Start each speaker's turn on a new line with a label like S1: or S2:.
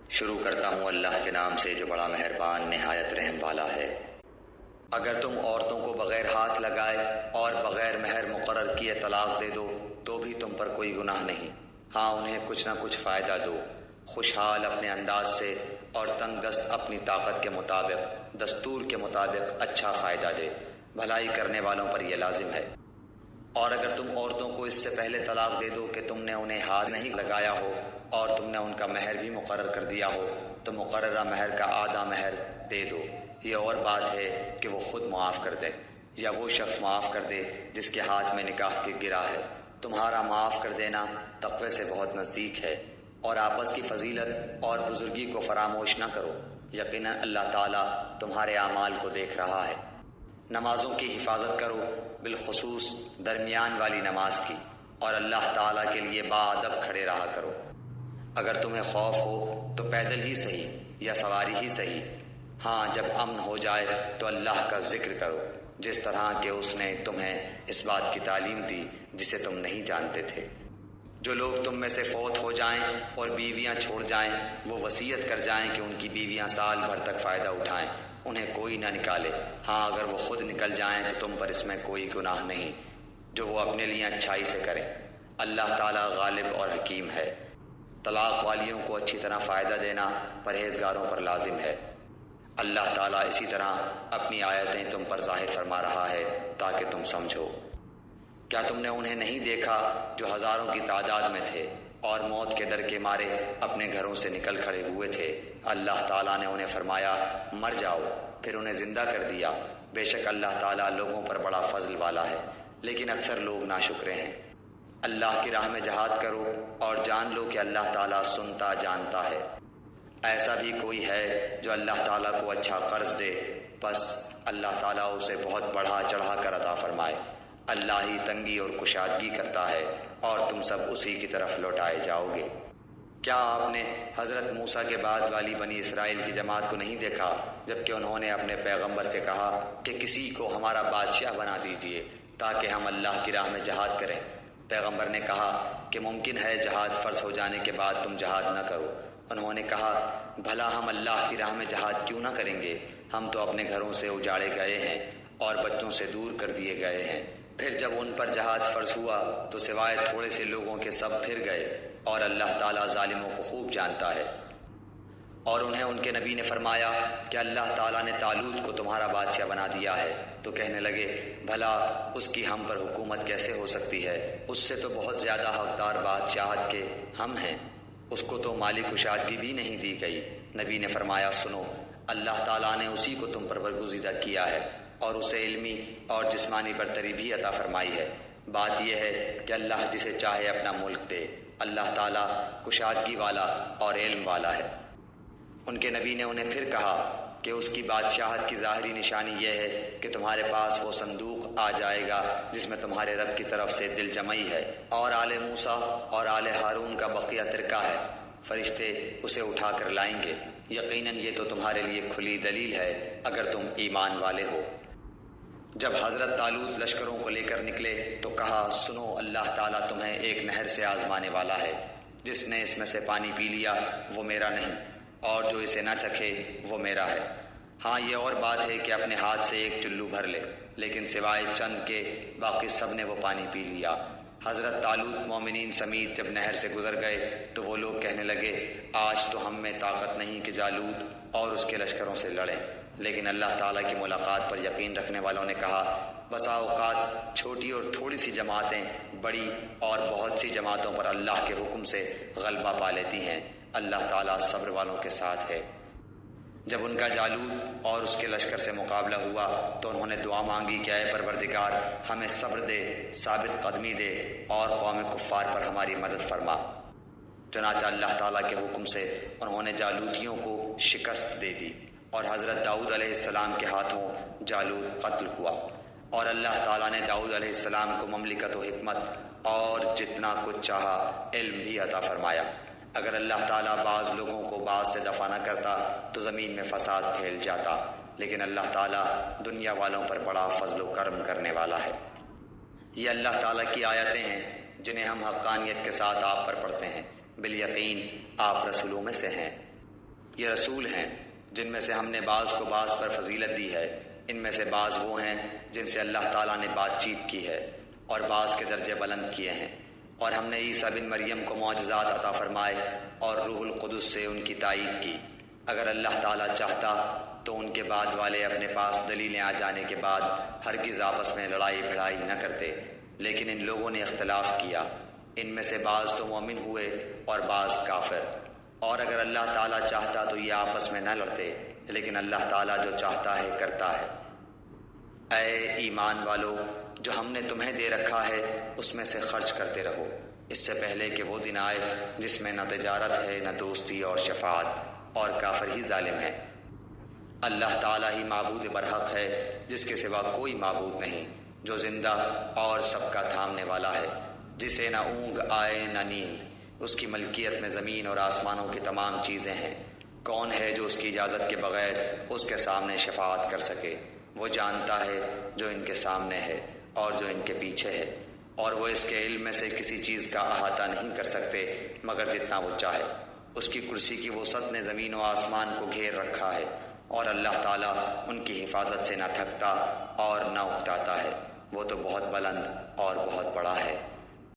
S1: شروع کرتا ہوں اللہ کے نام سے جو بڑا مہربان نہایت رحم والا ہے۔ اگر تم عورتوں کو بغیر ہاتھ لگائے اور بغیر مہر مقرر کیے طلاق دے دو تو بھی تم پر کوئی گناہ نہیں۔ ہاں انہیں کچھ نہ کچھ فائدہ دو، خوشحال اپنے انداز سے اور تنگ دست اپنی طاقت کے مطابق، دستور کے مطابق اچھا فائدہ دے، بھلائی کرنے والوں پر یہ لازم ہے۔ اور اگر تم عورتوں کو اس سے پہلے طلاق دے دو کہ تم نے انہیں ہاتھ نہیں لگایا ہو اور تم نے ان کا مہر بھی مقرر کر دیا ہو تو مقررہ مہر کا آدھا مہر دے دو۔ یہ اور بات ہے کہ وہ خود معاف کر دے یا وہ شخص معاف کر دے جس کے ہاتھ میں نکاح کی گرہ ہے۔ تمہارا معاف کر دینا تقوی سے بہت نزدیک ہے۔ اور آپس کی فضیلت اور بزرگی کو فراموش نہ کرو، یقیناً اللہ تعالیٰ تمہارے اعمال کو دیکھ رہا ہے۔ نمازوں کی حفاظت کرو، بالخصوص درمیان والی نماز کی، اور اللہ تعالیٰ کے لیے باادب کھڑے رہا کرو۔ اگر تمہیں خوف ہو تو پیدل ہی صحیح یا سواری ہی صحیح، ہاں جب امن ہو جائے تو اللہ کا ذکر کرو، جس طرح کہ اس نے تمہیں اس بات کی تعلیم دی جسے تم نہیں جانتے تھے۔ جو لوگ تم میں سے فوت ہو جائیں اور بیویاں چھوڑ جائیں وہ وصیت کر جائیں کہ ان کی بیویاں سال بھر تک فائدہ اٹھائیں، انہیں کوئی نہ نکالے۔ ہاں اگر وہ خود نکل جائیں تو تم پر اس میں کوئی گناہ نہیں، جو وہ اپنے لیے اچھائی سے کریں۔ اللہ تعالیٰ غالب اور حکیم ہے۔ طلاق والیوں کو اچھی طرح فائدہ دینا پرہیزگاروں پر لازم ہے۔ اللہ تعالیٰ اسی طرح اپنی آیتیں تم پر ظاہر فرما رہا ہے تاکہ تم سمجھو۔ کیا تم نے انہیں نہیں دیکھا جو ہزاروں کی تعداد میں تھے اور موت کے ڈر کے مارے اپنے گھروں سے نکل کھڑے ہوئے تھے؟ اللہ تعالیٰ نے انہیں فرمایا مر جاؤ، پھر انہیں زندہ کر دیا۔ بے شک اللہ تعالیٰ لوگوں پر بڑا فضل والا ہے، لیکن اکثر لوگ ناشکرے ہیں۔ اللہ کی راہ میں جہاد کرو اور جان لو کہ اللہ تعالیٰ سنتا جانتا ہے۔ ایسا بھی کوئی ہے جو اللہ تعالیٰ کو اچھا قرض دے، بس اللہ تعالیٰ اسے بہت بڑھا چڑھا کر عطا فرمائے۔ اللہ ہی تنگی اور کشادگی کرتا ہے اور تم سب اسی کی طرف لوٹائے جاؤ گے۔ کیا آپ نے حضرت موسیٰ کے بعد والی بنی اسرائیل کی جماعت کو نہیں دیکھا جبکہ انہوں نے اپنے پیغمبر سے کہا کہ کسی کو ہمارا بادشاہ بنا دیجیے تاکہ ہم اللہ کی راہ میں جہاد کریں؟ پیغمبر نے کہا کہ ممکن ہے جہاد فرض ہو جانے کے بعد تم جہاد نہ کرو۔ انہوں نے کہا بھلا ہم اللہ کی راہ میں جہاد کیوں نہ کریں گے؟ ہم تو اپنے گھروں سے اجاڑے گئے ہیں اور بچوں سے دور کر دیے گئے ہیں۔ پھر جب ان پر جہاد فرض ہوا تو سوائے تھوڑے سے لوگوں کے سب پھر گئے، اور اللہ تعالیٰ ظالموں کو خوب جانتا ہے۔ اور انہیں ان کے نبی نے فرمایا کہ اللہ تعالیٰ نے طالوت کو تمہارا بادشاہ بنا دیا ہے، تو کہنے لگے بھلا اس کی ہم پر حکومت کیسے ہو سکتی ہے؟ اس سے تو بہت زیادہ حقدار بادشاہت کے ہم ہیں، اس کو تو مالی کشادگی بھی نہیں دی گئی۔ نبی نے فرمایا سنو، اللہ تعالیٰ نے اسی کو تم پر برگزیدہ کیا ہے اور اسے علمی اور جسمانی برتری بھی عطا فرمائی ہے۔ بات یہ ہے کہ اللہ جسے چاہے اپنا ملک دے۔ اللہ تعالیٰ کشادگی والا اور علم والا ہے۔ ان کے نبی نے انہیں پھر کہا کہ اس کی بادشاہت کی ظاہری نشانی یہ ہے کہ تمہارے پاس وہ صندوق آ جائے گا جس میں تمہارے رب کی طرف سے دل جمعی ہے اور آل موسیٰ اور آل ہارون کا بقیہ ترکہ ہے۔ فرشتے اسے اٹھا کر لائیں گے۔ یقیناً یہ تو تمہارے لیے کھلی دلیل ہے اگر تم ایمان والے ہو۔ جب حضرت طالوت لشکروں کو لے کر نکلے تو کہا سنو، اللہ تعالیٰ تمہیں ایک نہر سے آزمانے والا ہے، جس نے اس میں سے پانی پی لیا وہ میرا نہیں، اور جو اسے نہ چکھے وہ میرا ہے۔ ہاں یہ اور بات ہے کہ اپنے ہاتھ سے ایک چلو بھر لے، لیکن سوائے چند کے باقی سب نے وہ پانی پی لیا۔ حضرت طالوت مومنین سمیت جب نہر سے گزر گئے تو وہ لوگ کہنے لگے آج تو ہم میں طاقت نہیں کہ جالوت اور اس کے لشکروں سے لڑیں۔ لیکن اللہ تعالیٰ کی ملاقات پر یقین رکھنے والوں نے کہا بسا اوقات چھوٹی اور تھوڑی سی جماعتیں بڑی اور بہت سی جماعتوں پر اللہ کے حکم سے غلبہ پا لیتی ہیں۔ اللہ تعالیٰ صبر والوں کے ساتھ ہے۔ جب ان کا جالوت اور اس کے لشکر سے مقابلہ ہوا تو انہوں نے دعا مانگی کہ اے پروردگار ہمیں صبر دے، ثابت قدمی دے اور قوم کفار پر ہماری مدد فرما۔ چنانچہ اللہ تعالیٰ کے حکم سے انہوں نے جالوتیوں کو شکست دے دی اور حضرت داؤد علیہ السلام کے ہاتھوں جالوت قتل ہوا۔ اور اللہ تعالیٰ نے داؤد علیہ السلام کو مملکت و حکمت اور جتنا کچھ چاہا علم بھی عطا فرمایا۔ اگر اللہ تعالیٰ بعض لوگوں کو بعض سے دفع نہ کرتا تو زمین میں فساد پھیل جاتا، لیکن اللہ تعالیٰ دنیا والوں پر بڑا فضل و کرم کرنے والا ہے۔ یہ اللہ تعالیٰ کی آیتیں ہیں جنہیں ہم حقانیت کے ساتھ آپ پر پڑھتے ہیں، بالیقین آپ رسولوں میں سے ہیں۔ یہ رسول ہیں جن میں سے ہم نے بعض کو بعض پر فضیلت دی ہے، ان میں سے بعض وہ ہیں جن سے اللہ تعالیٰ نے بات چیت کی ہے اور بعض کے درجے بلند کیے ہیں، اور ہم نے عیسیٰ بن مریم کو معجزات عطا فرمائے اور روح القدس سے ان کی تائید کی۔ اگر اللہ تعالیٰ چاہتا تو ان کے بعد والے اپنے پاس دلیلیں آ جانے کے بعد ہرگز آپس میں لڑائی بھڑائی نہ کرتے، لیکن ان لوگوں نے اختلاف کیا، ان میں سے بعض تو مومن ہوئے اور بعض کافر۔ اور اگر اللہ تعالیٰ چاہتا تو یہ آپس میں نہ لڑتے، لیکن اللہ تعالیٰ جو چاہتا ہے کرتا ہے۔ اے ایمان والو، جو ہم نے تمہیں دے رکھا ہے اس میں سے خرچ کرتے رہو، اس سے پہلے کہ وہ دن آئے جس میں نہ تجارت ہے نہ دوستی اور شفاعت، اور کافر ہی ظالم ہے۔ اللہ تعالیٰ ہی معبود برحق ہے، جس کے سوا کوئی معبود نہیں، جو زندہ اور سب کا تھامنے والا ہے، جسے نہ اونگ آئے نہ نیند، اس کی ملکیت میں زمین اور آسمانوں کی تمام چیزیں ہیں۔ کون ہے جو اس کی اجازت کے بغیر اس کے سامنے شفاعت کر سکے؟ وہ جانتا ہے جو ان کے سامنے ہے اور جو ان کے پیچھے ہے، اور وہ اس کے علم میں سے کسی چیز کا احاطہ نہیں کر سکتے مگر جتنا وہ چاہے۔ اس کی کرسی کی وسعت نے زمین و آسمان کو گھیر رکھا ہے، اور اللہ تعالیٰ ان کی حفاظت سے نہ تھکتا اور نہ اکتاتا ہے۔ وہ تو بہت بلند اور بہت بڑا ہے۔